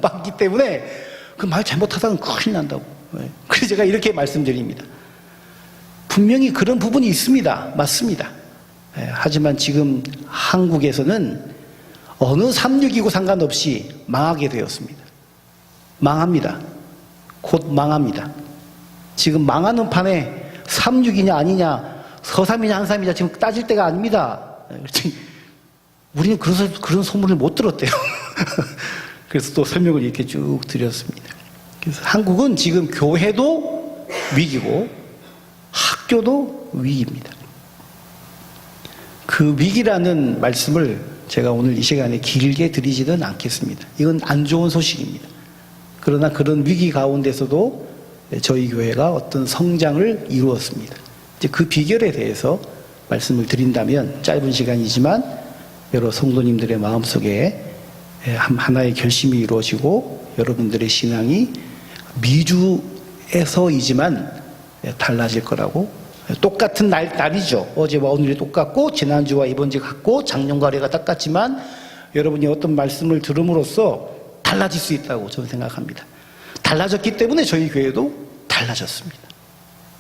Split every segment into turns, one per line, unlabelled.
많기 때문에 그 말 잘못하다가 큰일 난다고. 그래서 제가 이렇게 말씀드립니다. 분명히 그런 부분이 있습니다. 맞습니다. 하지만 지금 한국에서는 어느 3.6이고 상관없이 망하게 되었습니다. 망합니다. 곧 망합니다. 지금 망하는 판에 3.6이냐 아니냐, 서삼이냐 한삼이냐 지금 따질 때가 아닙니다. 우리는 그런 소문을 못 들었대요. 그래서 또 설명을 이렇게 쭉 드렸습니다. 그래서 한국은 지금 교회도 위기고 학교도 위기입니다. 그 위기라는 말씀을 제가 오늘 이 시간에 길게 드리지는 않겠습니다. 이건 안 좋은 소식입니다. 그러나 그런 위기 가운데서도 저희 교회가 어떤 성장을 이루었습니다. 이제 그 비결에 대해서 말씀을 드린다면 짧은 시간이지만 여러 성도님들의 마음속에 하나의 결심이 이루어지고 여러분들의 신앙이 미주에서이지만 달라질 거라고. 똑같은 날이죠. 어제와 오늘이 똑같고 지난주와 이번주 같고 작년과 올해가 똑같지만 여러분이 어떤 말씀을 들음으로써 달라질 수 있다고 저는 생각합니다. 달라졌기 때문에 저희 교회도 달라졌습니다.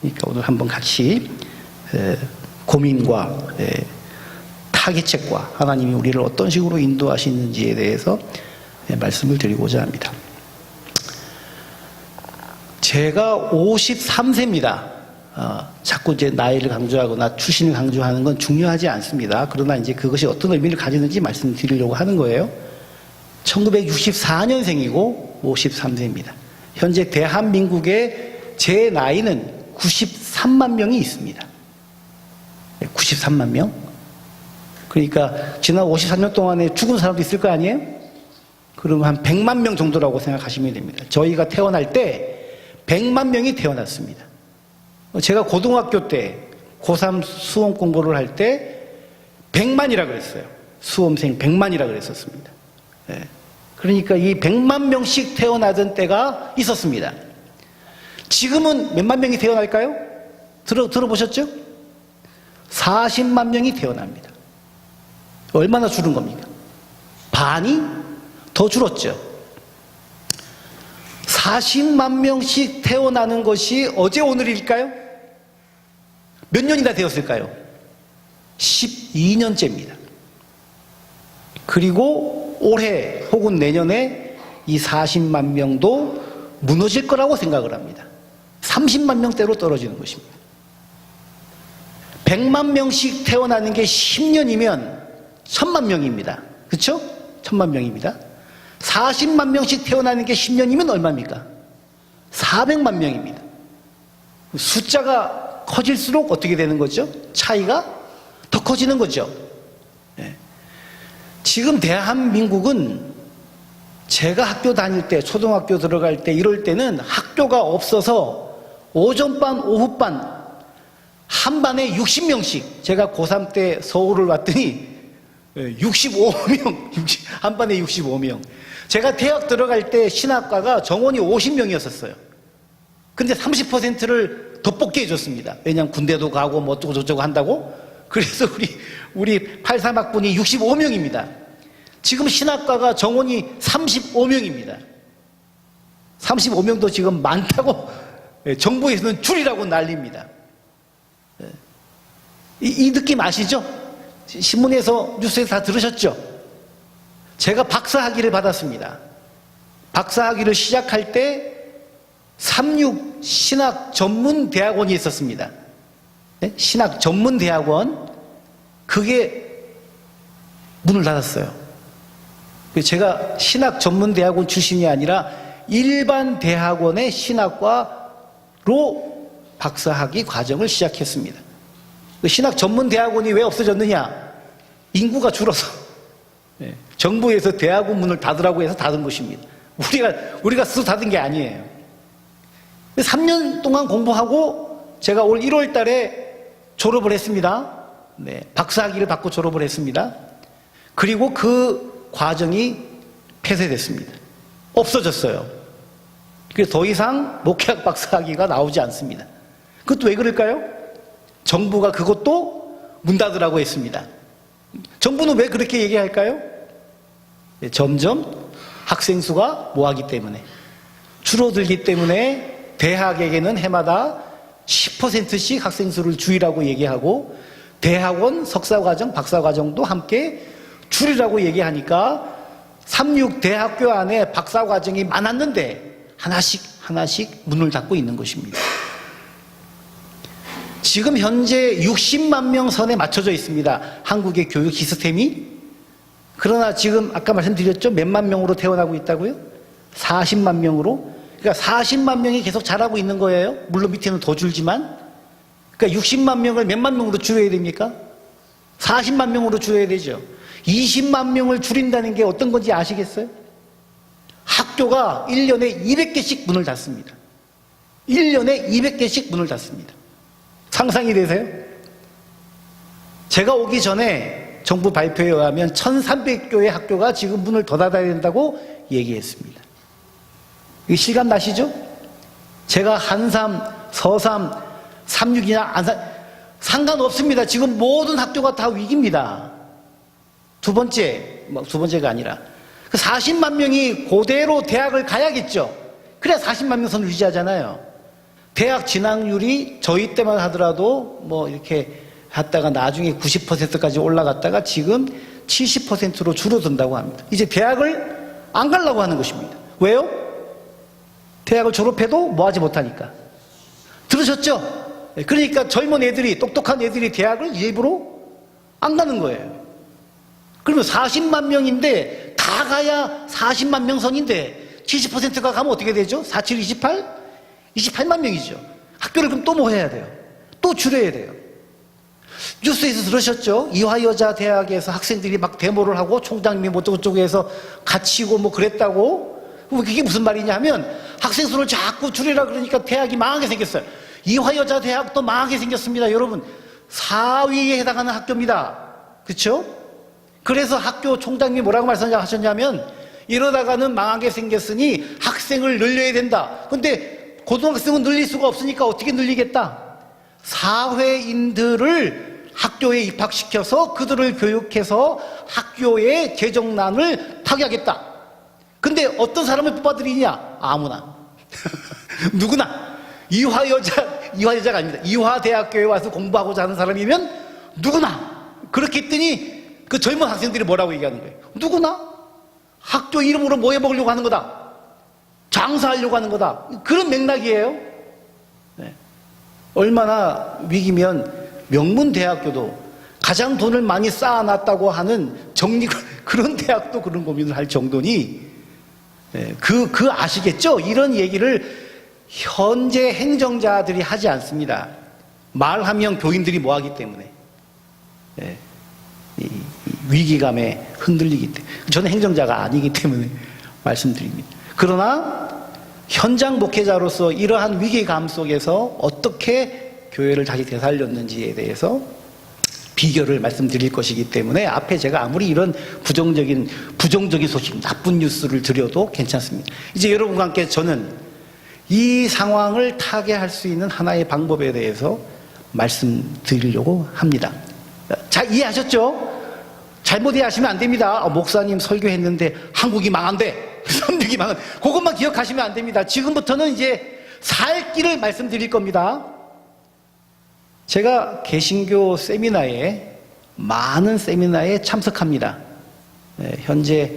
그러니까 오늘 한번 같이 고민과 타개책과 하나님이 우리를 어떤 식으로 인도하시는지에 대해서 말씀을 드리고자 합니다. 제가 53세입니다. 자꾸 이제 나이를 강조하거나 출신을 강조하는 건 중요하지 않습니다. 그러나 이제 그것이 어떤 의미를 가지는지 말씀드리려고 하는 거예요. 1964년생이고 53세입니다. 현재 대한민국의 제 나이는 93만 명이 있습니다. 93만 명? 그러니까 지난 53년 동안에 죽은 사람도 있을 거 아니에요? 그러면 한 100만 명 정도라고 생각하시면 됩니다. 저희가 태어날 때 100만 명이 태어났습니다. 제가 고등학교 때 고3 수험 공부를 할 때 100만이라 그랬어요. 수험생 100만이라 그랬었습니다. 그러니까 이 100만 명씩 태어나던 때가 있었습니다. 지금은 몇만 명이 태어날까요? 들어보셨죠? 40만 명이 태어납니다. 얼마나 줄은 겁니까? 반이 더 줄었죠. 40만 명씩 태어나는 것이 어제 오늘일까요? 몇 년이나 되었을까요? 12년째입니다. 그리고 올해 혹은 내년에 이 40만 명도 무너질 거라고 생각을 합니다. 30만 명대로 떨어지는 것입니다. 100만 명씩 태어나는 게 10년이면 1000만 명입니다. 그렇죠? 1000만 명입니다. 40만 명씩 태어나는 게 10년이면 얼마입니까? 400만 명입니다. 숫자가 커질수록 어떻게 되는 거죠? 차이가 더 커지는 거죠. 지금 대한민국은 제가 학교 다닐 때, 초등학교 들어갈 때, 이럴 때는 학교가 없어서 오전반, 오후반, 한 반에 60명씩, 제가 고3 때 서울을 왔더니 65명, 한 반에 65명. 제가 대학 들어갈 때 신학과가 정원이 50명이었어요. 근데 30%를 더 뽑게 해줬습니다. 왜냐하면 군대도 가고 뭐 어쩌고 저쩌고 한다고. 그래서 우리 83학번이 65명입니다. 지금 신학과가 정원이 35명입니다. 35명도 지금 많다고 정부에서는 줄이라고 난립니다. 이 느낌 아시죠? 신문에서 뉴스에서 다 들으셨죠? 제가 박사학위를 받았습니다. 박사학위를 시작할 때 36 신학전문대학원이 있었습니다. 신학전문대학원, 그게 문을 닫았어요. 제가 신학전문대학원 출신이 아니라 일반 대학원의 신학과로 박사학위 과정을 시작했습니다. 신학전문대학원이 왜 없어졌느냐? 인구가 줄어서 정부에서 대학원 문을 닫으라고 해서 닫은 것입니다. 우리가 스스로 닫은 게 아니에요. 3년 동안 공부하고 제가 올 1월 달에 졸업을 했습니다. 박사학위를 받고 졸업을 했습니다. 그리고 그 과정이 폐쇄됐습니다. 없어졌어요. 그래서 더 이상 목회학 박사학위가 나오지 않습니다. 그것도 왜 그럴까요? 정부가 그것도 문 닫으라고 했습니다. 정부는 왜 그렇게 얘기할까요? 점점 학생 수가 뭐하기 때문에 줄어들기 때문에 대학에게는 해마다 10%씩 학생 수를 줄이라고 얘기하고 대학원, 석사과정, 박사과정도 함께 줄이라고 얘기하니까 36대학교 안에 박사과정이 많았는데 하나씩 문을 닫고 있는 것입니다. 지금 현재 60만 명 선에 맞춰져 있습니다. 한국의 교육 시스템이. 그러나 지금 아까 말씀드렸죠? 몇만 명으로 태어나고 있다고요? 40만 명으로. 그러니까 40만 명이 계속 자라고 있는 거예요. 물론 밑에는 더 줄지만. 그러니까 60만 명을 몇만 명으로 줄여야 됩니까? 40만 명으로 줄여야 되죠. 20만 명을 줄인다는 게 어떤 건지 아시겠어요? 학교가 1년에 200개씩 문을 닫습니다. 1년에 200개씩 문을 닫습니다. 상상이 되세요? 제가 오기 전에 정부 발표에 의하면 1300교의 학교가 지금 문을 더 닫아야 된다고 얘기했습니다. 이게 실감 나시죠? 제가 한삼, 서삼, 삼육이나 안산 상관없습니다. 지금 모든 학교가 다 위기입니다. 두 번째가 아니라 40만 명이 그대로 대학을 가야겠죠. 그래야 40만 명 선을 유지하잖아요. 대학 진학률이 저희 때만 하더라도 뭐 이렇게 했다가 나중에 90%까지 올라갔다가 지금 70%로 줄어든다고 합니다. 이제 대학을 안 가려고 하는 것입니다. 왜요? 대학을 졸업해도 뭐 하지 못하니까. 들으셨죠? 그러니까 젊은 애들이, 똑똑한 애들이 대학을 일부러 안 가는 거예요. 그러면 40만 명인데 다 가야 40만 명 선인데 70%가 가면 어떻게 되죠? 47, 28? 28만 명이죠. 학교를 그럼 또 뭐 해야 돼요? 또 줄여야 돼요. 뉴스에서 들으셨죠? 이화여자대학에서 학생들이 막 데모를 하고 총장님이 뭐 저쪽에서 갇히고 뭐 그랬다고? 그게 무슨 말이냐 하면 학생 수를 자꾸 줄이라 그러니까 대학이 망하게 생겼어요. 이화여자대학도 망하게 생겼습니다. 여러분 4위에 해당하는 학교입니다. 그렇죠? 그래서 학교 총장님이 뭐라고 말씀하셨냐면 이러다가는 망하게 생겼으니 학생을 늘려야 된다. 근데 고등학생은 늘릴 수가 없으니까 어떻게 늘리겠다? 사회인들을 학교에 입학시켜서 그들을 교육해서 학교의 재정난을 타개하겠다. 근데 어떤 사람을 뽑아들이냐? 아무나. 누구나. 이화여자가 아닙니다. 이화대학교에 와서 공부하고자 하는 사람이면 누구나. 그렇게 했더니 그 젊은 학생들이 뭐라고 얘기하는 거예요? 누구나 학교 이름으로 뭐 해먹으려고 하는 거다. 장사하려고 하는 거다. 그런 맥락이에요. 네. 얼마나 위기면 명문대학교도 가장 돈을 많이 쌓아놨다고 하는 그런 대학도 그런 고민을 할 정도니 네. 그 아시겠죠? 이런 얘기를 현재 행정자들이 하지 않습니다. 말하면 교인들이 뭐하기 때문에 네. 이 위기감에 흔들리기 때문에. 저는 행정자가 아니기 때문에 말씀드립니다. 그러나 현장 목회자로서 이러한 위기감 속에서 어떻게 교회를 다시 되살렸는지에 대해서 비결을 말씀드릴 것이기 때문에 앞에 제가 아무리 이런 부정적인 소식, 나쁜 뉴스를 드려도 괜찮습니다. 이제 여러분과 함께 저는 이 상황을 타개할 수 있는 하나의 방법에 대해서 말씀드리려고 합니다. 자, 이해하셨죠? 잘못 이해하시면 안 됩니다. 목사님 설교했는데 한국이 망한대. 삼육이 망한. 그것만 기억하시면 안 됩니다. 지금부터는 이제 살 길을 말씀드릴 겁니다. 제가 개신교 많은 세미나에 참석합니다. 현재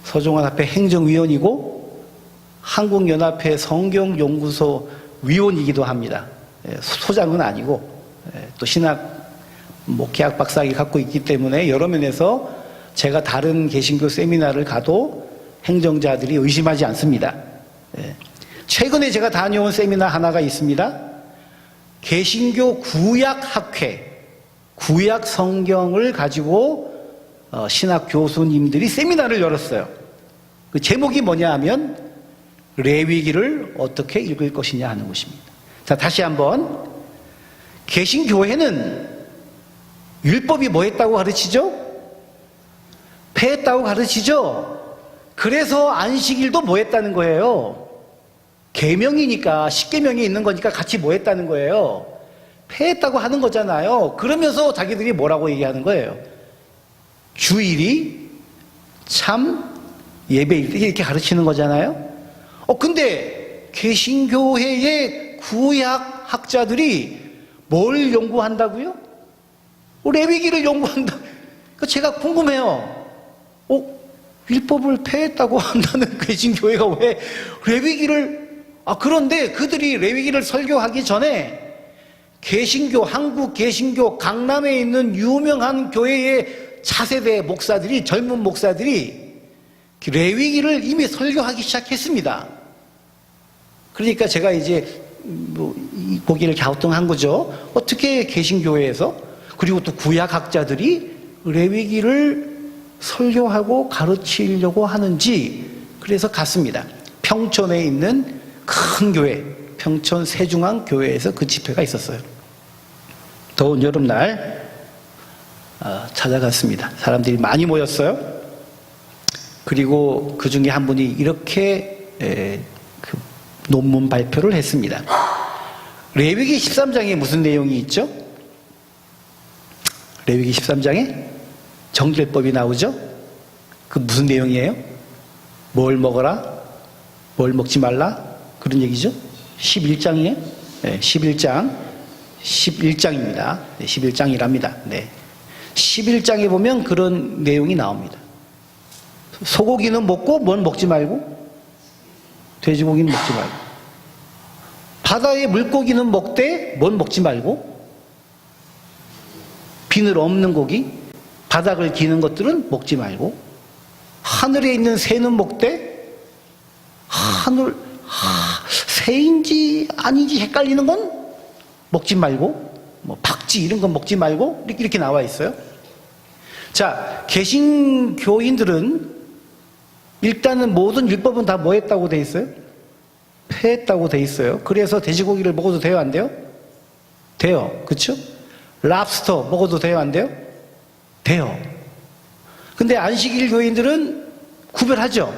서종환 앞에 행정위원이고 한국연합회 성경연구소 위원이기도 합니다. 소장은 아니고 또 신학 목회학 박사학위 갖고 있기 때문에 여러 면에서 제가 다른 개신교 세미나를 가도 행정자들이 의심하지 않습니다. 최근에 제가 다녀온 세미나 하나가 있습니다. 개신교 구약학회, 구약 성경을 가지고 신학 교수님들이 세미나를 열었어요. 그 제목이 뭐냐 하면 레위기를 어떻게 읽을 것이냐 하는 것입니다. 자, 다시 한번. 개신교회는 율법이 뭐 했다고 가르치죠? 폐했다고 가르치죠? 그래서 안식일도 뭐 했다는 거예요? 계명이니까, 십계명이 있는 거니까 같이 뭐 했다는 거예요? 폐했다고 하는 거잖아요. 그러면서 자기들이 뭐라고 얘기하는 거예요? 주일이 참 예배일 때 이렇게 가르치는 거잖아요. 근데 개신교회의 구약 학자들이 뭘 연구한다고요? 레위기를 연구한다. 제가 궁금해요. 율법을 폐했다고 한다는 개신교회가 왜 레위기를, 그런데 그들이 레위기를 설교하기 전에 개신교, 한국 개신교 강남에 있는 유명한 교회의 차세대 목사들이, 젊은 목사들이 레위기를 이미 설교하기 시작했습니다. 그러니까 제가 이제 고개를 갸우뚱한 거죠. 어떻게 개신교회에서, 그리고 또 구약학자들이 레위기를 설교하고 가르치려고 하는지, 그래서 갔습니다. 평촌에 있는 큰 교회, 평촌 세중앙 교회에서 그 집회가 있었어요. 더운 여름날 찾아갔습니다. 사람들이 많이 모였어요. 그리고 그 중에 한 분이 이렇게 그 논문 발표를 했습니다. 레위기 13장에 무슨 내용이 있죠? 레위기 13장에 정죄법이 나오죠? 그 무슨 내용이에요? 뭘 먹어라? 뭘 먹지 말라? 그런 얘기죠? 11장이에요? 네, 11장입니다. 네, 11장이랍니다. 네. 11장에 보면 그런 내용이 나옵니다. 소고기는 먹고 뭘 먹지 말고? 돼지고기는 먹지 말고. 바다의 물고기는 먹되 뭘 먹지 말고? 비늘 없는 고기, 바닥을 기는 것들은 먹지 말고. 하늘에 있는 새는 먹되 새인지 아닌지 헷갈리는 건 먹지 말고, 박쥐 이런 건 먹지 말고, 이렇게 나와 있어요. 자, 개신교인들은 일단은 모든 율법은 다 뭐 했다고 돼 있어요? 폐했다고 돼 있어요. 그래서 돼지고기를 먹어도 돼요, 안 돼요? 돼요. 그쵸? 랍스터 먹어도 돼요, 안 돼요? 돼요. 근데 안식일 교인들은 구별하죠.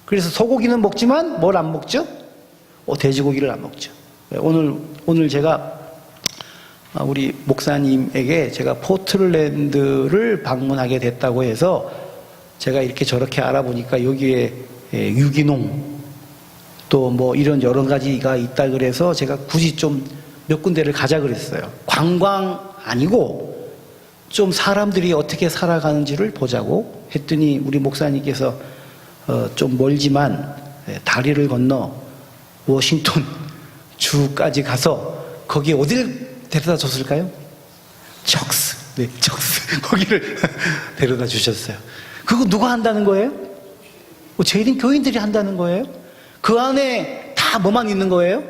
그래서 소고기는 먹지만 뭘 안 먹죠? 돼지고기를 안 먹죠. 오늘 제가 우리 목사님에게 제가 포틀랜드를 방문하게 됐다고 해서 제가 이렇게 저렇게 알아보니까 여기에 유기농 또 뭐 이런 여러 가지가 있다 그래서 제가 굳이 좀 몇 군데를 가자 그랬어요. 관광 아니고 좀 사람들이 어떻게 살아가는지를 보자고 했더니 우리 목사님께서 좀 멀지만 다리를 건너 워싱턴 주까지 가서 거기에 어디를 데려다 줬을까요? 적스. 네, 적스. 거기를 데려다 주셨어요. 그거 누가 한다는 거예요? 저희는 교인들이 한다는 거예요? 그 안에 다 뭐만 있는 거예요?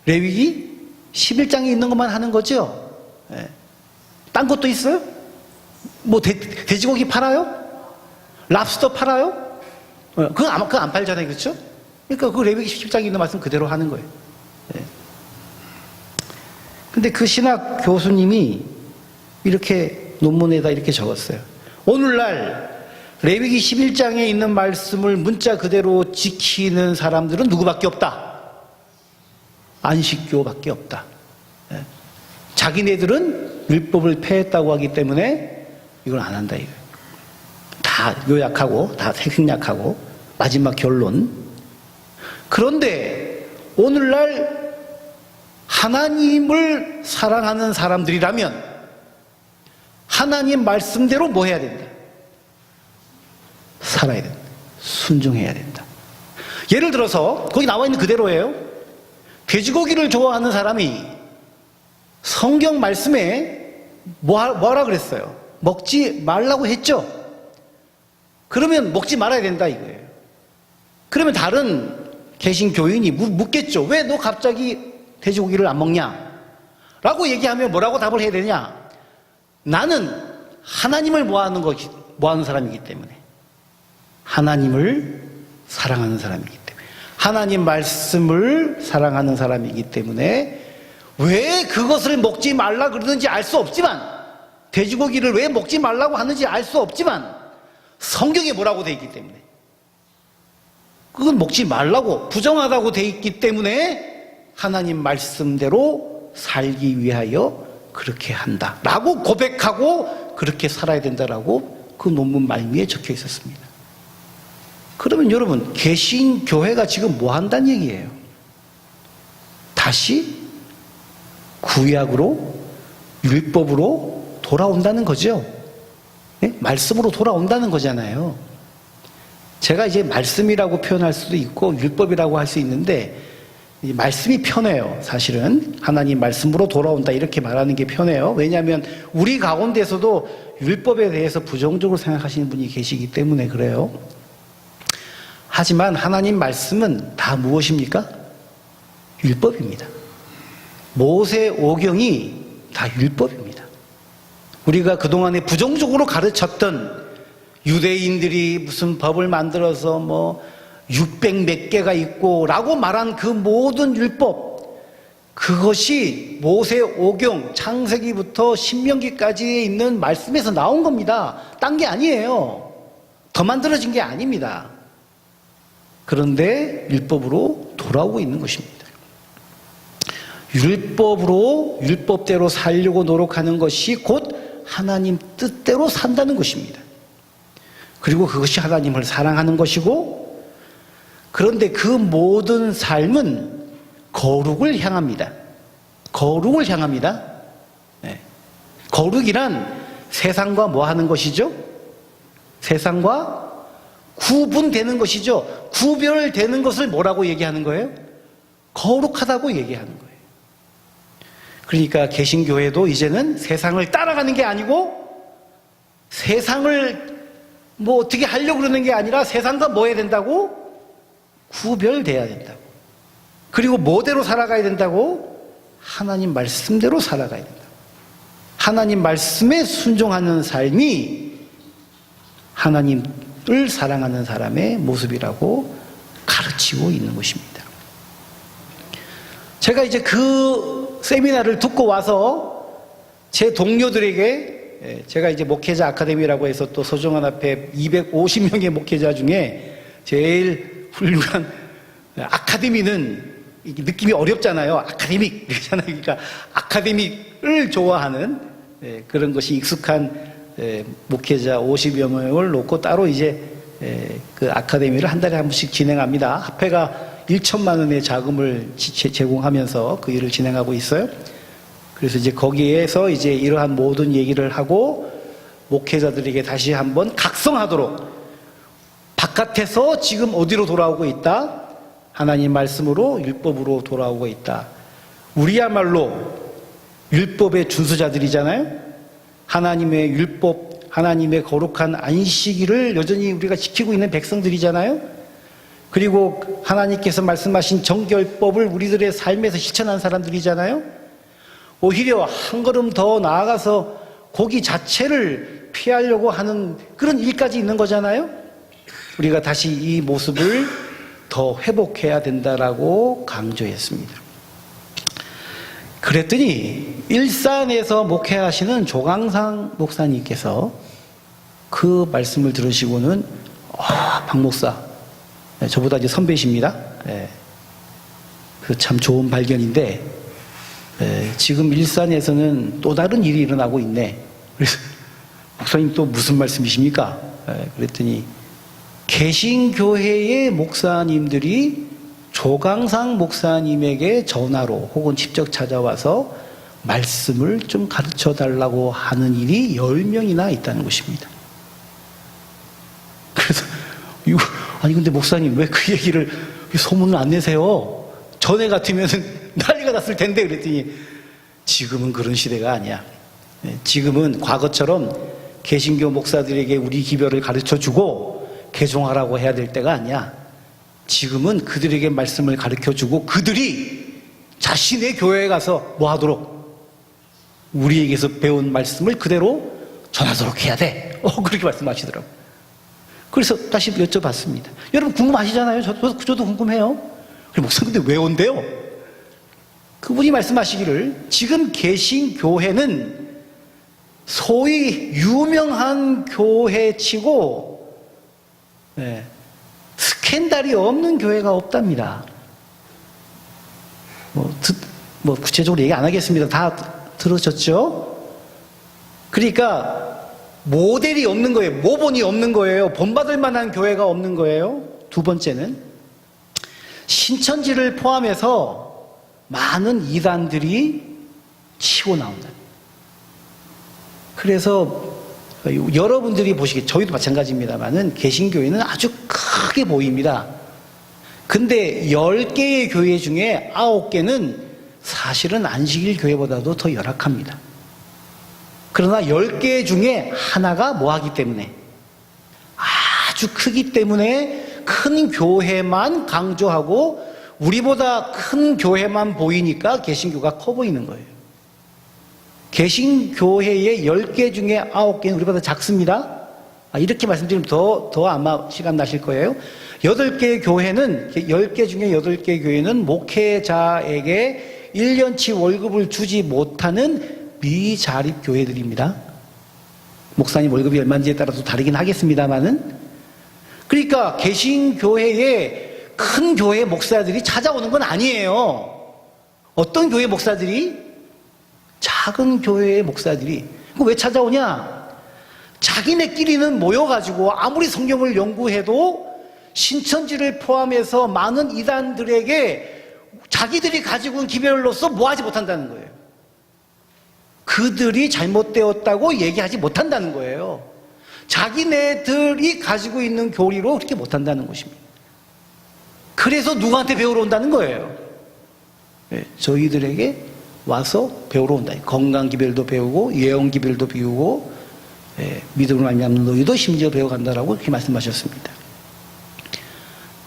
레위기 11장에 있는 것만 하는 거죠? 네. 딴 것도 있어요? 돼지고기 팔아요? 랍스터 팔아요? 그거 안 팔잖아요, 그렇죠? 그러니까 그 레위기 11장에 있는 말씀 그대로 하는 거예요. 네. 근데 그 신학 교수님이 이렇게 논문에다 이렇게 적었어요. 오늘날 레위기 11장에 있는 말씀을 문자 그대로 지키는 사람들은 누구밖에 없다. 안식교밖에 없다. 네. 자기네들은 율법을 폐했다고 하기 때문에 이걸 안 한다 이거예요. 다 요약하고 다 생략하고 마지막 결론. 그런데 오늘날 하나님을 사랑하는 사람들이라면 하나님 말씀대로 뭐 해야 된다? 살아야 된다. 순종해야 된다. 예를 들어서 거기 나와 있는 그대로예요. 돼지고기를 좋아하는 사람이 성경 말씀에 뭐라 그랬어요? 먹지 말라고 했죠? 그러면 먹지 말아야 된다 이거예요. 그러면 다른 개신교인이 묻겠죠. 왜 너 갑자기 돼지고기를 안 먹냐? 라고 얘기하면 뭐라고 답을 해야 되냐? 나는 하나님을 뭐하는 사람이기 때문에. 하나님을 사랑하는 사람이기 때문에. 하나님 말씀을 사랑하는 사람이기 때문에 왜 그것을 먹지 말라 그러는지 알 수 없지만, 돼지고기를 왜 먹지 말라고 하는지 알 수 없지만 성경에 뭐라고 돼 있기 때문에, 그건 먹지 말라고 부정하다고 돼 있기 때문에 하나님 말씀대로 살기 위하여 그렇게 한다 라고 고백하고 그렇게 살아야 된다라고 그 논문 말미에 적혀 있었습니다. 그러면 여러분, 개신교회가 지금 뭐 한다는 얘기예요? 다시 구약으로, 율법으로 돌아온다는 거죠. 네? 말씀으로 돌아온다는 거잖아요. 제가 이제 말씀이라고 표현할 수도 있고 율법이라고 할 수 있는데, 말씀이 편해요. 사실은 하나님 말씀으로 돌아온다 이렇게 말하는 게 편해요. 왜냐하면 우리 가운데서도 율법에 대해서 부정적으로 생각하시는 분이 계시기 때문에 그래요. 하지만 하나님 말씀은 다 무엇입니까? 율법입니다. 모세 오경이 다 율법입니다. 우리가 그동안에 부정적으로 가르쳤던 유대인들이 무슨 법을 만들어서 뭐 600 몇 개가 있고 라고 말한 그 모든 율법, 그것이 모세 오경 창세기부터 신명기까지에 있는 말씀에서 나온 겁니다. 딴 게 아니에요. 더 만들어진 게 아닙니다. 그런데 율법으로 돌아오고 있는 것입니다. 율법으로, 율법대로 살려고 노력하는 것이 곧 하나님 뜻대로 산다는 것입니다. 그리고 그것이 하나님을 사랑하는 것이고, 그런데 그 모든 삶은 거룩을 향합니다. 거룩을 향합니다. 네. 거룩이란 세상과 뭐 하는 것이죠? 세상과 구분되는 것이죠. 구별되는 것을 뭐라고 얘기하는 거예요? 거룩하다고 얘기하는 거예요. 그러니까 개신교회도 이제는 세상을 따라가는 게 아니고, 세상을 뭐 어떻게 하려고 그러는 게 아니라 세상과 뭐 해야 된다고? 구별돼야 된다고. 그리고 뭐대로 살아가야 된다고? 하나님 말씀대로 살아가야 된다고. 하나님 말씀에 순종하는 삶이 하나님을 사랑하는 사람의 모습이라고 가르치고 있는 것입니다. 제가 이제 그 세미나를 듣고 와서 제 동료들에게, 제가 이제 목회자 아카데미라고 해서 또 소정원 앞에 250명의 목회자 중에 제일 훌륭한, 아카데미는 느낌이 어렵잖아요. 아카데믹 이러잖아요. 그러니까 아카데믹을 좋아하는 그런 것이 익숙한 목회자 50여 명을 놓고 따로 이제 그 아카데미를 한 달에 한 번씩 진행합니다. 합회가 1천만 원의 자금을 제공하면서 그 일을 진행하고 있어요. 그래서 이제 거기에서 이제 이러한 모든 얘기를 하고 목회자들에게 다시 한번 각성하도록, 바깥에서 지금 어디로 돌아오고 있다? 하나님 말씀으로, 율법으로 돌아오고 있다. 우리야말로 율법의 준수자들이잖아요. 하나님의 율법, 하나님의 거룩한 안식일을 여전히 우리가 지키고 있는 백성들이잖아요. 그리고 하나님께서 말씀하신 정결법을 우리들의 삶에서 실천한 사람들이잖아요. 오히려 한 걸음 더 나아가서 고기 자체를 피하려고 하는 그런 일까지 있는 거잖아요. 우리가 다시 이 모습을 더 회복해야 된다라고 강조했습니다. 그랬더니 일산에서 목회하시는 조강상 목사님께서 그 말씀을 들으시고는, 박 목사, 저보다 이제 선배이십니다. 그 참 좋은 발견인데, 지금 일산에서는 또 다른 일이 일어나고 있네. 그래서 목사님 또 무슨 말씀이십니까? 그랬더니 개신교회의 목사님들이 조강상 목사님에게 전화로 혹은 직접 찾아와서 말씀을 좀 가르쳐 달라고 하는 일이 10명이나 있다는 것입니다. 그래서 이거, 아니 근데 목사님 왜 그 얘기를, 소문을 안 내세요? 전에 같으면 난리가 났을 텐데. 그랬더니 지금은 그런 시대가 아니야. 지금은 과거처럼 개신교 목사들에게 우리 기별을 가르쳐주고 개종하라고 해야 될 때가 아니야. 지금은 그들에게 말씀을 가르쳐주고 그들이 자신의 교회에 가서 뭐 하도록? 우리에게서 배운 말씀을 그대로 전하도록 해야 돼. 그렇게 말씀하시더라고요. 그래서 다시 여쭤봤습니다. 여러분 궁금하시잖아요. 저도 궁금해요. 그래, 목사님 근데 왜 온대요? 그분이 말씀하시기를, 지금 계신 교회는 소위 유명한 교회치고 스캔들이 없는 교회가 없답니다. 뭐 구체적으로 얘기 안 하겠습니다. 다 들으셨죠? 그러니까 모델이 없는 거예요. 모본이 없는 거예요. 본받을 만한 교회가 없는 거예요. 두 번째는 신천지를 포함해서 많은 이단들이 치고 나온다. 그래서 여러분들이 보시기에 저희도 마찬가지입니다만은 개신교회는 아주 크게 보입니다. 근데 10개의 교회 중에 9개는 사실은 안식일 교회보다도 더 열악합니다. 그러나 10개 중에 하나가 뭐하기 때문에 아주 크기 때문에 큰 교회만 강조하고 우리보다 큰 교회만 보이니까 개신교가 커 보이는 거예요. 개신교회의 10개 중에 9개는 우리보다 작습니다. 이렇게 말씀드리면 더 아마 시간 나실 거예요. 8개 교회는, 10개 중에 8개 교회는 목회자에게 1년치 월급을 주지 못하는 미자립 교회들입니다. 목사님 월급이 얼마인지에 따라서 다르긴 하겠습니다만은. 그러니까 개신교회에 큰 교회 목사들이 찾아오는 건 아니에요. 어떤 교회 목사들이? 작은 교회의 목사들이. 왜 찾아오냐? 자기네끼리는 모여가지고 아무리 성경을 연구해도 신천지를 포함해서 많은 이단들에게 자기들이 가지고 있는 기별로서 뭐하지 못한다는 거예요. 그들이 잘못되었다고 얘기하지 못한다는 거예요. 자기네들이 가지고 있는 교리로 그렇게 못한다는 것입니다. 그래서 누구한테 배우러 온다는 거예요. 네, 저희들에게 와서 배우러 온다. 건강기별도 배우고 예언기별도 배우고 믿음으로 말미암는 너희도 심지어 배워간다라고 그렇게 말씀하셨습니다.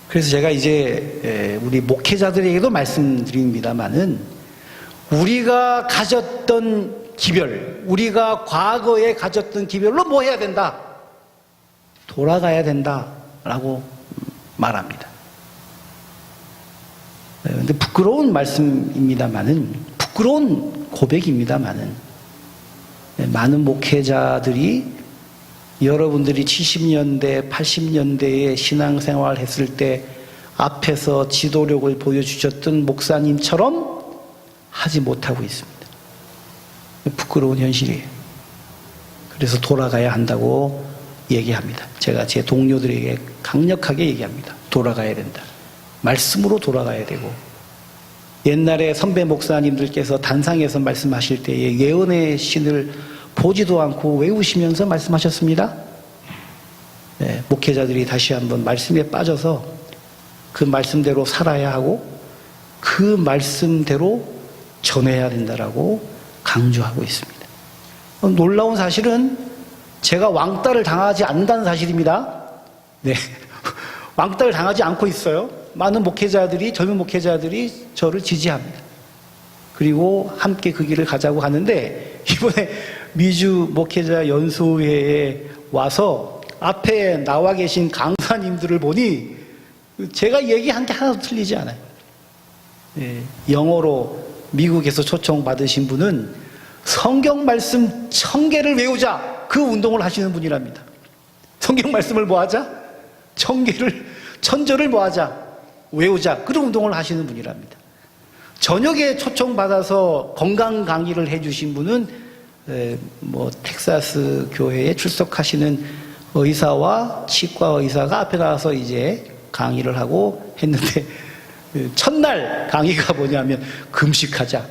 그래서 제가 이제 우리 목회자들에게도 말씀드립니다만은 우리가 가졌던 기별, 우리가 과거에 가졌던 기별로 뭐 해야 된다? 돌아가야 된다라고 말합니다. 그런데 부끄러운 말씀입니다만은, 부끄러운 고백입니다만은, 많은 목회자들이 여러분들이 70년대, 80년대에 신앙생활 했을 때 앞에서 지도력을 보여주셨던 목사님처럼 하지 못하고 있습니다. 부끄러운 현실이에요. 그래서 돌아가야 한다고 얘기합니다. 제가 제 동료들에게 강력하게 얘기합니다. 돌아가야 된다. 말씀으로 돌아가야 되고, 옛날에 선배 목사님들께서 단상에서 말씀하실 때에 예언의 신을 보지도 않고 외우시면서 말씀하셨습니다. 네, 목회자들이 다시 한번 말씀에 빠져서 그 말씀대로 살아야 하고 그 말씀대로 전해야 된다라고 강조하고 있습니다. 놀라운 사실은 제가 왕따를 당하지 않는다는 사실입니다. 네, 왕따를 당하지 않고 있어요. 많은 목회자들이, 젊은 목회자들이 저를 지지합니다. 그리고 함께 그 길을 가자고 하는데, 이번에 미주 목회자 연수회에 와서 앞에 나와 계신 강사님들을 보니 제가 얘기한 게 하나도 틀리지 않아요. 예, 영어로 미국에서 초청받으신 분은 성경 말씀 1000개를 외우자, 그 운동을 하시는 분이랍니다. 성경 말씀을 뭐 하자? 1000절을 뭐 하자? 외우자, 그런 운동을 하시는 분이랍니다. 저녁에 초청받아서 건강 강의를 해주신 분은 텍사스 교회에 출석하시는 의사와 치과 의사가 앞에 나와서 이제 강의를 하고 했는데, 첫날 강의가 뭐냐면 금식하자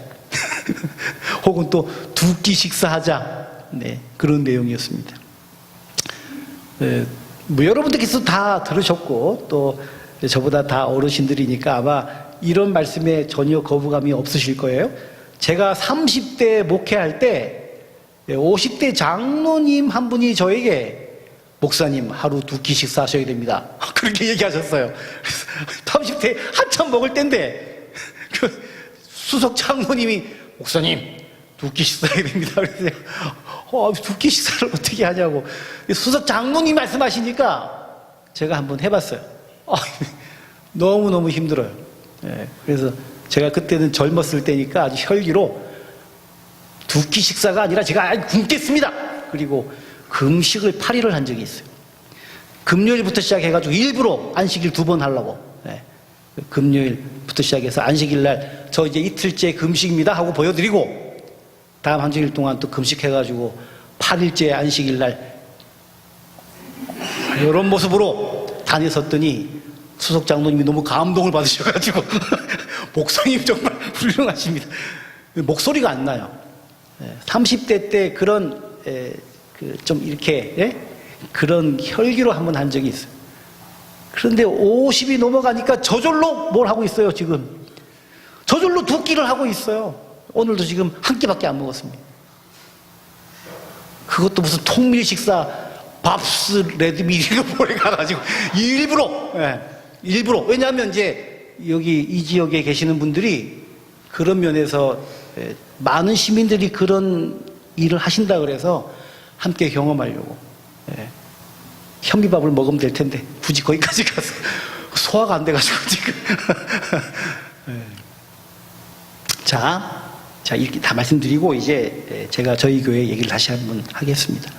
혹은 또 2끼 식사하자, 네, 그런 내용이었습니다. 여러분들께서 다 들으셨고 또 저보다 다 어르신들이니까 아마 이런 말씀에 전혀 거부감이 없으실 거예요. 제가 30대 목회할 때 50대 장로님 한 분이 저에게 목사님 하루 2끼 식사하셔야 됩니다, 그렇게 얘기하셨어요. 30대 한참 먹을 때인데 그 수석 장로님이 목사님 2끼 식사해야 됩니다. 그래서 2끼 식사를 어떻게 하냐고 수석 장로님 말씀하시니까 제가 한번 해봤어요. 너무너무 힘들어요. 그래서 제가 그때는 젊었을 때니까 아주 혈기로 2끼 식사가 아니라 제가 굶겠습니다. 그리고 금식을 8일을 한 적이 있어요. 금요일부터 시작해가지고 일부러 안식일 2번 하려고. 금요일부터 시작해서 안식일날 저 이제 이틀째 금식입니다 하고 보여드리고, 다음 한 주일 동안 또 금식해가지고 8일째 안식일날 이런 모습으로 다녔었더니 수석 장로님이 너무 감동을 받으셔가지고 목사님 정말 훌륭하십니다. 목소리가 안 나요. 30대 때 그런 좀 이렇게 그런 혈기로 한번 한 적이 있어요. 그런데 50이 넘어가니까 저절로 뭘 하고 있어요, 지금. 저절로 2끼를 하고 있어요. 오늘도 지금 1끼밖에 안 먹었습니다. 그것도 무슨 통밀 식사, 밥스 레드밀 이거 뭐래 가가지고 일부러. 왜냐하면 이제 여기 이 지역에 계시는 분들이 그런 면에서 많은 시민들이 그런 일을 하신다 그래서 함께 경험하려고. 현미밥을 먹으면 될 텐데 굳이 거기까지 가서 소화가 안 돼가지고 지금. 자, 이렇게 다 말씀드리고 이제 제가 저희 교회 얘기를 다시 한번 하겠습니다.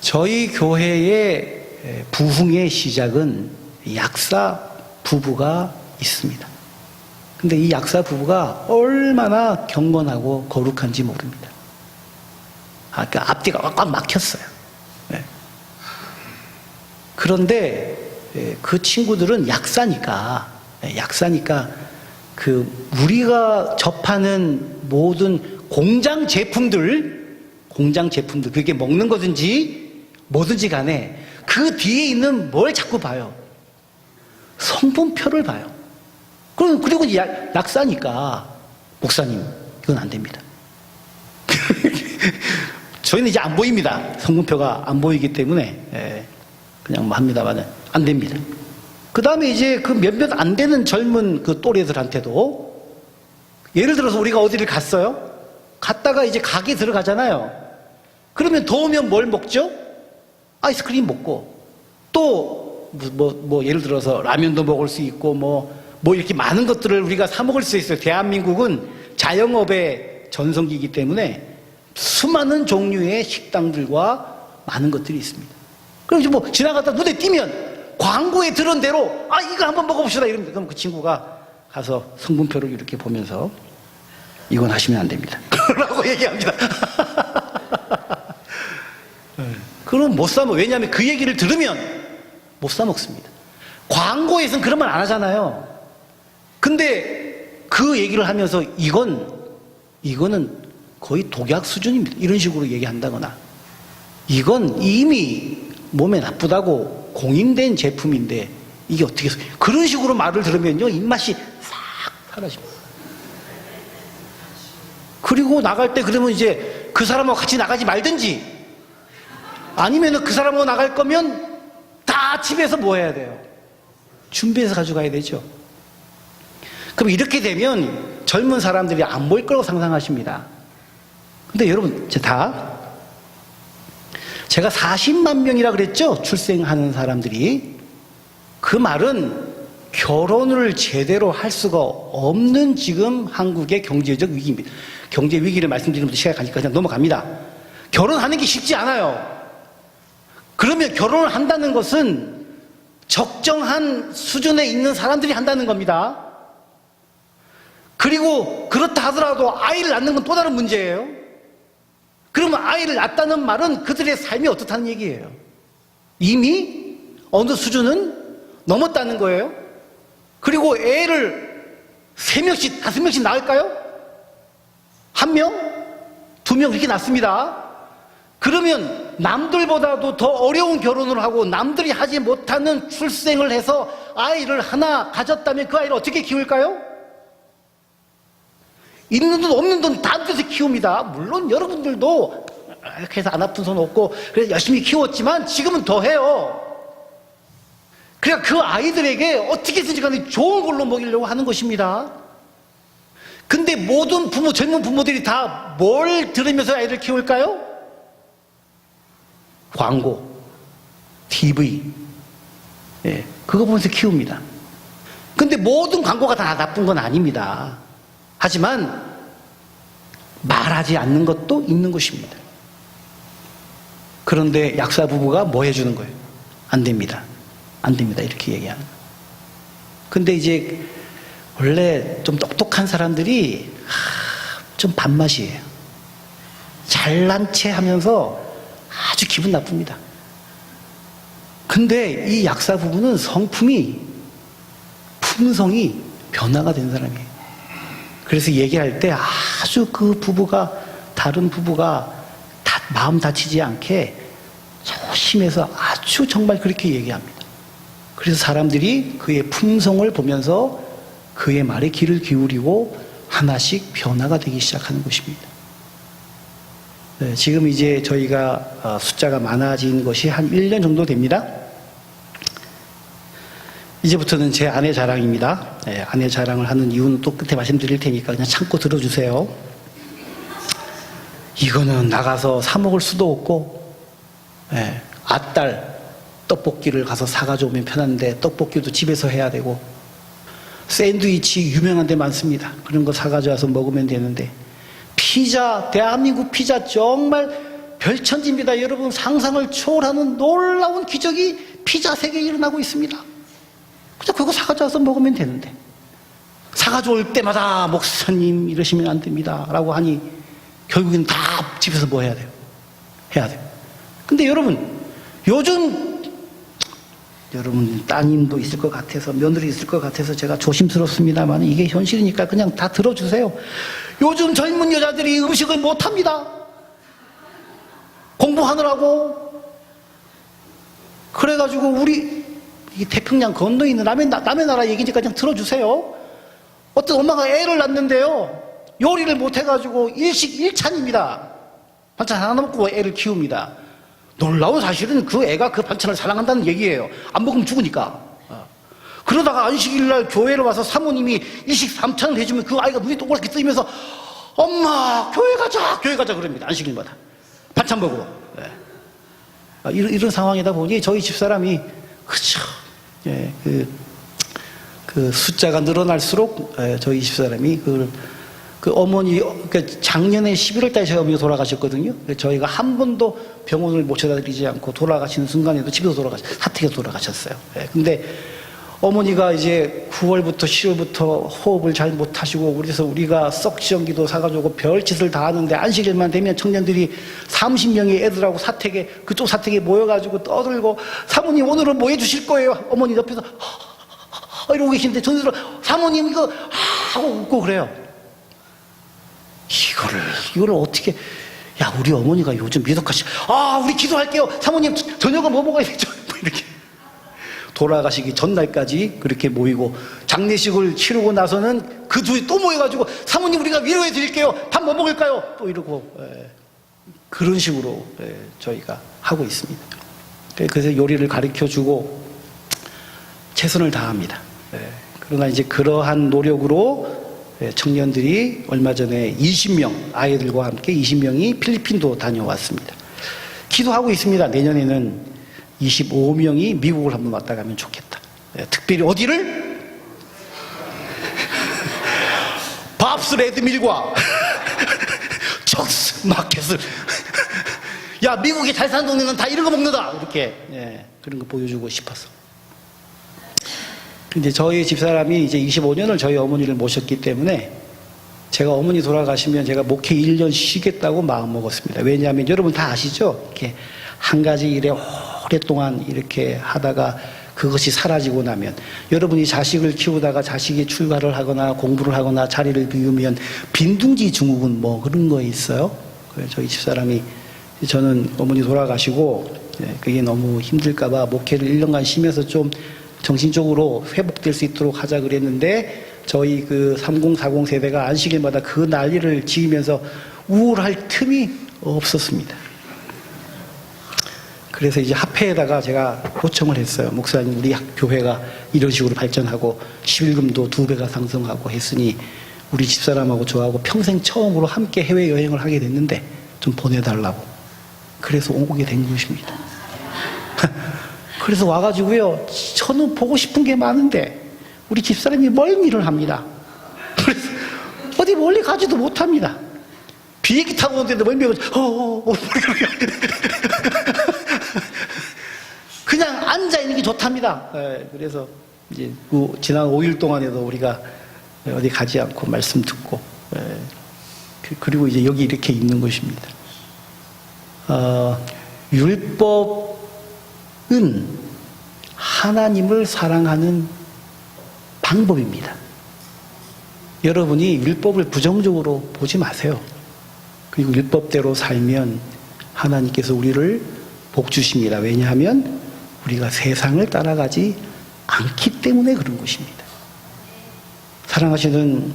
저희 교회의 부흥의 시작은 약사 부부가 있습니다. 근데 이 약사 부부가 얼마나 경건하고 거룩한지 모릅니다. 그러니까 앞뒤가 꽉 막혔어요. 그런데 그 친구들은 약사니까 그 우리가 접하는 모든 공장 제품들 그게 먹는 거든지 뭐든지 간에 그 뒤에 있는 뭘 자꾸 봐요. 성분표를 봐요. 그리고 약사니까 목사님 이건 안 됩니다. 저희는 이제 안 보입니다. 성분표가 안 보이기 때문에 그냥 뭐 합니다만 안 됩니다. 그 다음에 이제 그 몇몇 안 되는 젊은 그 또래들한테도 예를 들어서 우리가 어디를 갔어요? 갔다가 이제 가게 들어가잖아요. 그러면 더우면 뭘 먹죠? 아이스크림 먹고 또 뭐 예를 들어서 라면도 먹을 수 있고 뭐 이렇게 많은 것들을 우리가 사 먹을 수 있어요. 대한민국은 자영업의 전성기이기 때문에 수많은 종류의 식당들과 많은 것들이 있습니다. 그럼 이제 뭐 지나가다 눈에 띄면 광고에 들은 대로 이거 한번 먹어봅시다 이러면 그럼 그 친구가 가서 성분표를 이렇게 보면서 이건 하시면 안 됩니다 라고 얘기합니다. 그럼 못 사 먹어요. 왜냐하면 그 얘기를 들으면 못 사 먹습니다. 광고에서는 그런 말 안 하잖아요. 근데 그 얘기를 하면서 이거는 거의 독약 수준입니다 이런 식으로 얘기한다거나 이건 이미 몸에 나쁘다고 공인된 제품인데 이게 어떻게 그런 식으로 말을 들으면요 입맛이 싹 사라집니다. 그리고 나갈 때 그러면 이제 그 사람하고 같이 나가지 말든지 아니면 그 사람하고 나갈 거면 다 집에서 뭐 해야 돼요? 준비해서 가져가야 되죠. 그럼 이렇게 되면 젊은 사람들이 안 보일 거라고 상상하십니다. 근데 여러분 제가 40만 명이라 그랬죠? 출생하는 사람들이. 그 말은 결혼을 제대로 할 수가 없는 지금 한국의 경제적 위기입니다. 경제 위기를 말씀드리는 것도 시간이 가니까 그냥 넘어갑니다. 결혼하는 게 쉽지 않아요. 그러면 결혼을 한다는 것은 적정한 수준에 있는 사람들이 한다는 겁니다. 그리고 그렇다 하더라도 아이를 낳는 건 또 다른 문제예요. 그러면 아이를 낳았다는 말은 그들의 삶이 어떻다는 얘기예요. 이미 어느 수준은 넘었다는 거예요. 그리고 애를 3명씩, 5명씩 낳을까요? 1명? 2명 그렇게 낳습니다. 그러면 남들보다도 더 어려운 결혼을 하고 남들이 하지 못하는 출생을 해서 아이를 하나 가졌다면 그 아이를 어떻게 키울까요? 있는 돈 없는 돈 다 들여서 키웁니다. 물론 여러분들도 이렇게 해서 안 아픈 손 없고 그래서 열심히 키웠지만 지금은 더 해요. 그러니까 그 아이들에게 어떻게든지 간에 좋은 걸로 먹이려고 하는 것입니다. 근데 모든 부모, 젊은 부모들이 다 뭘 들으면서 아이를 키울까요? 광고, TV, 그거 보면서 키웁니다. 근데 모든 광고가 다 나쁜 건 아닙니다. 하지만 말하지 않는 것도 있는 것입니다. 그런데 약사 부부가 뭐 해주는 거예요? 안 됩니다. 안 됩니다. 이렇게 얘기하는 거예요. 근데 이제 원래 좀 똑똑한 사람들이 좀 밥맛이에요. 잘난 체 하면서 아주 기분 나쁩니다. 근데 이 약사 부부는 품성이 변화가 된 사람이에요. 그래서 얘기할 때 아주 다른 부부가 마음 다치지 않게 조심해서 아주 정말 그렇게 얘기합니다. 그래서 사람들이 그의 품성을 보면서 그의 말에 귀를 기울이고 하나씩 변화가 되기 시작하는 것입니다. 네, 지금 이제 저희가 숫자가 많아진 것이 한 1년 정도 됩니다. 이제부터는 제 아내 자랑입니다. 네, 아내 자랑을 하는 이유는 또 끝에 말씀드릴 테니까 그냥 참고 들어주세요. 이거는 나가서 사 먹을 수도 없고, 네, 아딸 떡볶이를 가서 사가지고 오면 편한데 떡볶이도 집에서 해야 되고, 샌드위치 유명한 데 많습니다. 그런 거 사가지고 와서 먹으면 되는데, 피자, 대한민국 피자 정말 별천지입니다. 여러분 상상을 초월하는 놀라운 기적이 피자 세계에 일어나고 있습니다. 그냥 그거 사가지고 와서 먹으면 되는데, 사가지고 올 때마다 목사님 이러시면 안 됩니다 라고 하니 결국엔 다 집에서 뭐 해야 돼요? 해야 돼요. 근데 요즘 따님도 있을 것 같아서, 며느리 있을 것 같아서 제가 조심스럽습니다만 이게 현실이니까 그냥 다 들어주세요. 요즘 젊은 여자들이 음식을 못합니다. 공부하느라고. 그래가지고 우리 이 태평양 건너에 있는 남의 나라 얘기니까 그냥 들어주세요. 어떤 엄마가 애를 낳는데요, 요리를 못해가지고 일식 1찬입니다. 반찬 하나 먹고 애를 키웁니다. 놀라운 사실은 그 애가 그 반찬을 사랑한다는 얘기예요. 안 먹으면 죽으니까. 그러다가 안식일날 교회를 와서 사모님이 일식 3찬을 해주면 그 아이가 눈이 동그랗게 뜨면서 엄마 교회 가자 그럽니다. 안식일마다 반찬 먹고. 이런 상황이다 보니 저희 집사람이 그쵸. 예, 그 숫자가 늘어날수록 저희 집사람이 그 어머니, 그러니까 작년에 11월 달에 저희 어머니가 돌아가셨거든요. 저희가 한 번도 병원을 모셔다 드리지 않고 돌아가시는 순간에도 집에서 사택에서 돌아가셨어요. 근데 어머니가 이제 9월부터 10월부터 호흡을 잘 못하시고, 그래서 우리가 썩지연기도 사가지고 별짓을 다 하는데 안식일만 되면 청년들이 30명의 애들하고 그쪽 사택에 모여가지고 떠들고, 사모님 오늘은 뭐 해주실 거예요? 어머니 옆에서 이러고 계신데 저는 사모님 이거 하고 웃고 그래요. 이거를 어떻게, 우리 어머니가 요즘 미덕하시, 우리 기도할게요. 사모님 저녁은 뭐 먹어야 되죠? 이렇게. 돌아가시기 전날까지 그렇게 모이고, 장례식을 치르고 나서는 그 뒤에 또 모여가지고 사모님 우리가 위로해 드릴게요. 밥 뭐 먹을까요? 또 이러고, 그런 식으로 저희가 하고 있습니다. 그래서 요리를 가르쳐주고 최선을 다합니다. 그러나 이제 그러한 노력으로 청년들이 얼마 전에 20명, 아이들과 함께 20명이 필리핀도 다녀왔습니다. 기도하고 있습니다. 내년에는 25명이 미국을 한번 왔다 가면 좋겠다. 특별히 어디를? 밥스 레드밀과 척스 마켓을 미국에 잘 사는 동네는 다 이런 거 먹는다, 이렇게 그런 거 보여주고 싶어서. 근데 저희 집사람이 이제 25년을 저희 어머니를 모셨기 때문에 제가 어머니 돌아가시면 제가 목회 1년 쉬겠다고 마음먹었습니다. 왜냐하면 여러분 다 아시죠? 이렇게 한 가지 일에 오랫동안 이렇게 하다가 그것이 사라지고 나면, 여러분이 자식을 키우다가 자식이 출가를 하거나 공부를 하거나 자리를 비우면 빈둥지 증후군 뭐 그런 거 있어요. 그래서 저희 집사람이, 저는 어머니 돌아가시고 그게 너무 힘들까봐 목회를 1년간 쉬면서 좀 정신적으로 회복될 수 있도록 하자 그랬는데, 저희 그 3040 세대가 안식일마다 그 난리를 지으면서 우울할 틈이 없었습니다. 그래서 이제 합회에다가 제가 요청을 했어요. 목사님, 우리 교회가 이런 식으로 발전하고 11금도 2배가 상승하고 했으니 우리 집사람하고 저하고 평생 처음으로 함께 해외여행을 하게 됐는데 좀 보내달라고. 그래서 오게 된 것입니다. 그래서 와가지고요, 저는 보고 싶은 게 많은데 우리 집사람이 멀 일을 합니다. 그래서 어디 멀리 가지도 못합니다. 비행기 타고 오는데 멀미가 그냥 앉아 있는 게 좋답니다. 그래서 이제 지난 5일 동안에도 우리가 어디 가지 않고 말씀 듣고, 그리고 이제 여기 이렇게 있는 것입니다. 율법은 하나님을 사랑하는 방법입니다. 여러분이 율법을 부정적으로 보지 마세요. 그리고 율법대로 살면 하나님께서 우리를 복 주십니다. 왜냐하면 우리가 세상을 따라가지 않기 때문에 그런 것입니다. 사랑하시는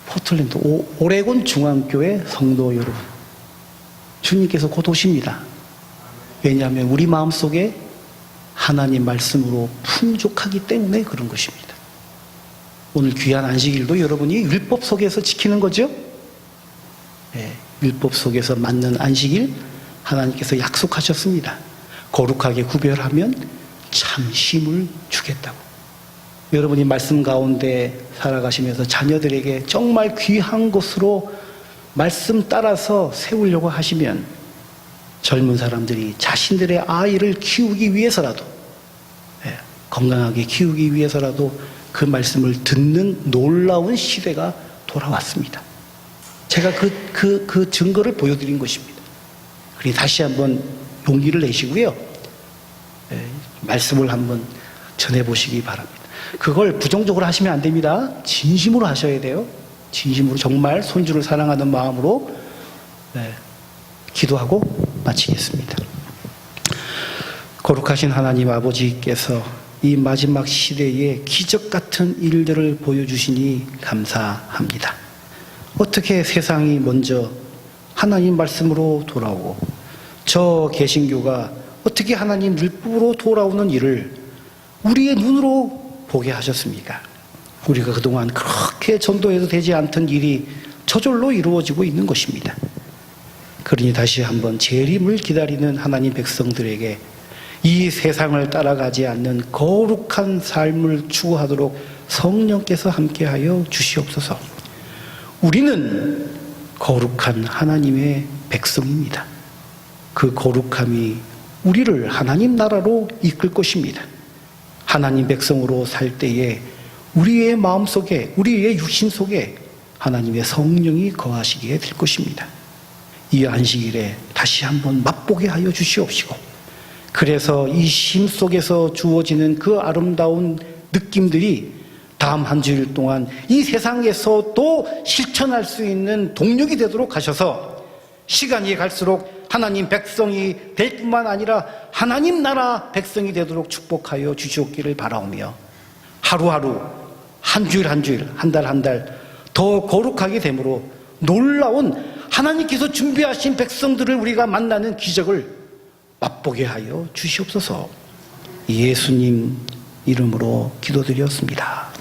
포틀랜드 오레곤 중앙교회 성도 여러분, 주님께서 곧 오십니다. 왜냐하면 우리 마음속에 하나님 말씀으로 풍족하기 때문에 그런 것입니다. 오늘 귀한 안식일도 여러분이 율법 속에서 지키는 거죠? 율법 속에서 맞는 안식일 하나님께서 약속하셨습니다. 거룩하게 구별하면 참 쉼을 주겠다고. 여러분이 말씀 가운데 살아가시면서 자녀들에게 정말 귀한 것으로 말씀 따라서 세우려고 하시면 젊은 사람들이 자신들의 아이를 키우기 위해서라도, 건강하게 키우기 위해서라도 그 말씀을 듣는 놀라운 시대가 돌아왔습니다. 제가 그 증거를 보여드린 것입니다. 그리고 다시 한번 용기를 내시고요. 말씀을 한번 전해보시기 바랍니다. 그걸 부정적으로 하시면 안 됩니다. 진심으로 하셔야 돼요. 진심으로 정말 손주를 사랑하는 마음으로 기도하고 마치겠습니다. 거룩하신 하나님 아버지께서 이 마지막 시대에 기적 같은 일들을 보여주시니 감사합니다. 어떻게 세상이 먼저 하나님 말씀으로 돌아오고 저 개신교가 어떻게 하나님 율법으로 돌아오는 일을 우리의 눈으로 보게 하셨습니까? 우리가 그동안 그렇게 전도해도 되지 않던 일이 저절로 이루어지고 있는 것입니다. 그러니 다시 한번 재림을 기다리는 하나님 백성들에게 이 세상을 따라가지 않는 거룩한 삶을 추구하도록 성령께서 함께하여 주시옵소서. 우리는 거룩한 하나님의 백성입니다. 그 거룩함이 우리를 하나님 나라로 이끌 것입니다. 하나님 백성으로 살 때에 우리의 마음속에, 우리의 육신 속에 하나님의 성령이 거하시게 될 것입니다. 이 안식일에 다시 한번 맛보게 하여 주시옵시고, 그래서 이 쉼 속에서 주어지는 그 아름다운 느낌들이 다음 한 주일 동안 이 세상에서도 실천할 수 있는 동력이 되도록 하셔서 시간이 갈수록 하나님 백성이 될 뿐만 아니라 하나님 나라 백성이 되도록 축복하여 주시옵기를 바라오며, 하루하루 한 주일 한 주일, 한 달 한 달 더 거룩하게 됨으로 놀라운 하나님께서 준비하신 백성들을 우리가 만나는 기적을 맛보게 하여 주시옵소서. 예수님 이름으로 기도드렸습니다.